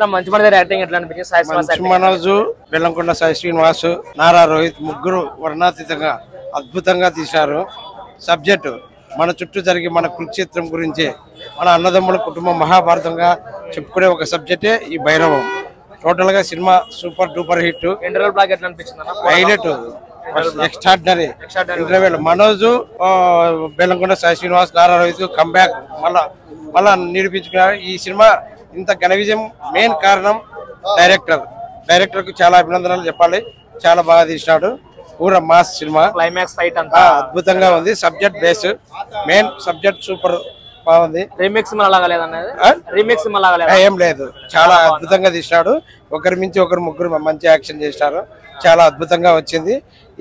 ఎట్లా మంచి మనోజ్ యాక్టింగ్ ఎట్లా అనిపించింది? మంచి మనోజ్, బెల్లంకొండ సాయి శ్రీనివాస్, నారా రోహిత్ ముగ్గురు వర్ణాతీతంగా అద్భుతంగా తీశారు. సబ్జెక్టు మన చుట్టూ జరిగే మన కురుక్షేత్రం గురించి, మన అన్నదమ్ముల కుటుంబం మహాభారతంగా చెప్పుకునే ఒక సబ్జెక్టే ఈ భైరవం. టోటల్ గా cinema super duper hit. Interval block ఎట్లా అనిపించింది? Highlight, extraordinary interval. Manoj, Bellamkonda Sai Srinivas, Nara Rohit comeback మళ్ళా నిరూపించుకున్నారు. ఈ సినిమా ఇంత ఘన విజయం మెయిన్ కారణం డైరెక్టర్ కు చాలా అభినందనలు చెప్పాలి. చాలా బాగా తీసినాడు. పూర మాస్ సినిమా. క్లైమాక్స్ ఫైట్ అంతా అద్భుతంగా ఉంది. Subject base main subject super బాగుంది. రీమిక్స్ ఏం లేదు, చాలా అద్భుతంగా తీసినాడు. ఒకరి మించి ఒకరు ముగ్గురు మంచి యాక్షన్ చేసినారు. చాలా అద్భుతంగా వచ్చింది.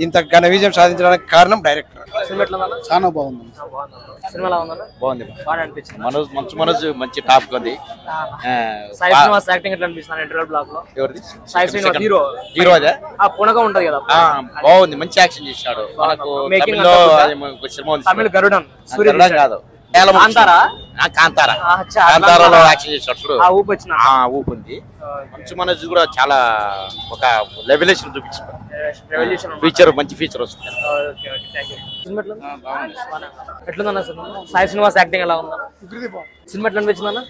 ఇంత ఘన విజయం సాధించడానికి కారణం డైరెక్టర్. చాలా బాగుంది. మనోజ్ మంచి టాప్ ఉంది. సాయి శ్రీనివాస్ యాక్టింగ్ ఎట్లా అనిపిస్తుంది ఇంటర్వెల్ బ్లాక్ లో? సాయి శ్రీనివాస్ హీరో అదే పునగా ఉంటది కదా, బాగుంది. మంచి యాక్షన్ చేసినాడు. మనకు తమిళ గరుడన్ కాదు, కాంతారాలో యాక్షన్ చేసినప్పుడు ఊపు ఉంది. మంచి మనోజ్ కూడా చాలా ఒక లెవెలేషన్ చూపించాడు. ఫీచర్ మంచి ఫీచర్ వస్తుంది. ఎట్లుందన్న సాయి శ్రీనివాస్ యాక్టింగ్ ఎలా ఉందా? సినిమా ఎట్లా అనిపించిందన్న?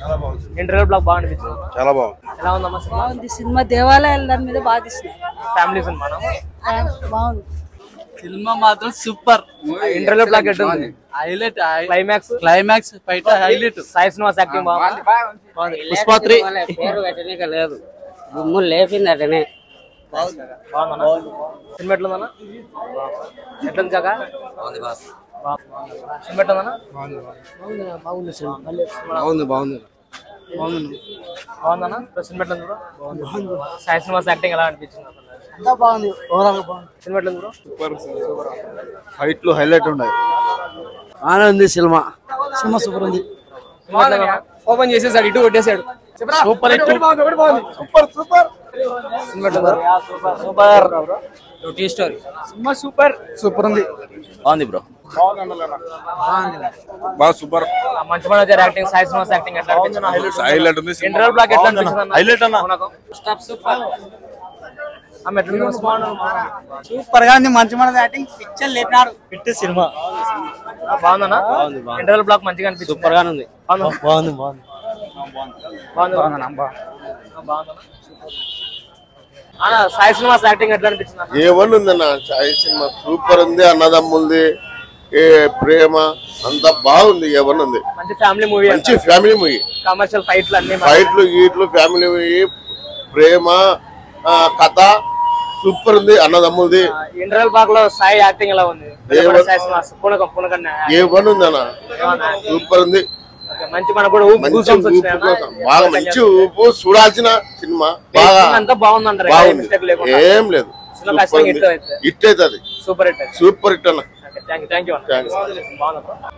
ఇంటర్వెల్ బ్లాక్ బాగా అనిపించింది. చాలా బాగుంది. ఎలా ఉందమ్మా సినిమా? సినిమా దేవాలయాల దాని మీద బాగా తీసినారు. ఫ్యామిలీ సినిమా బాగుంది. సినిమా మాత్రం సూపర్. ఇంటర్వెల్ బ్లాక్ ఎట్లుంది? Highlight. Climax fight highlight. Sai Srinivas acting బాగుంది. పుష్పాత్రి లేదు, గుమ్ము లేపింది అటనే. సినిమా ఎట్లుందన్న? ఎట్లుంది కాక? సినిమా ఎట్లుందన్న? బాగుందన్న. సినిమా ఎట్లుంది బ్రో? సాయి శ్రీనివాస్ యాక్టింగ్ ఎలా అనిపించింది? సినిమా ఎట్లుంది బ్రో? ఫైట్లు హైలైట్ ఉన్నాయి. ఆనంది సినిమా సూపర్ ఉంది. ఓపెన్ చేసేసాడు, ఇటు కొట్టేసాడు. సూపర్ సూపర్ ఉంది. బాగుంది బ్రో. బాగా సూపర్. మంచి మనోజ్ యాక్టింగ్, సాయి శ్రీనివాస్ యాక్టింగ్ ఎట్లా అనిపించింది? హైలైట్ ఉంది. ఇంటర్వెల్ బ్లాక్ ఎట్లా అనిపించింది? హైలైట్ అన్న. సూపర్ గా ఉంది. మంచి మనోజ్ యాక్టింగ్ పిక్చర్ లేపినారు. హిట్ సినిమా బాగుందన్నా? ఇంటర్వెల్ బ్లాక్ మంచిగా అనిపించింది. సూపర్ గా ఉంది. బాగుంది. సాయి శ్రీనివాస్ యాక్టింగ్ ఎట్లా అనిపించింది? ఏమన్నా ఉందన్న, సాయి సినిమా సూపర్ ఉంది. అన్నదమ్ములది ఏ ప్రేమ అంతా బాగుంది. ఏమన్నా ఉంది. మంచి ఫ్యామిలీ మూవీ. మంచి ఫ్యామిలీ మూవీ. కమర్షియల్ ఫైట్లు అన్ని, ఫైట్లు గీట్లు ఫ్యామిలీ మూవీ, ప్రేమ కథ సూపర్ ఉంది. అన్నదమ్ములది. ఇంటర్వెల్ బ్లాక్ లో సాయి యాక్టింగ్ ఎలా ఉంది? ఏమన్నా ఉందన్న, సూపర్ ఉంది. మంచి మనకు కూడా బాగా మంచి ఊపు చూడాల్సిన సినిమా. బాగా అంతా బాగుందంటారు. ఏం లేదు, హిట్ అవుతుంది. Super hit. సూపర్ హిట్ అన్న.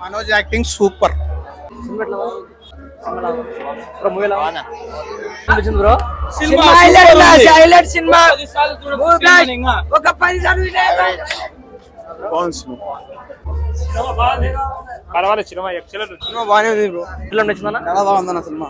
Manoj acting super. Bro cinema ఒక 10 సార్లు పర్వాలేదు. Cinema excellent. సినిమా బాగానే ఉంది బ్రో. ఎట్లా నచ్చిందన్న? చాలా బాగుందన్న సినిమా.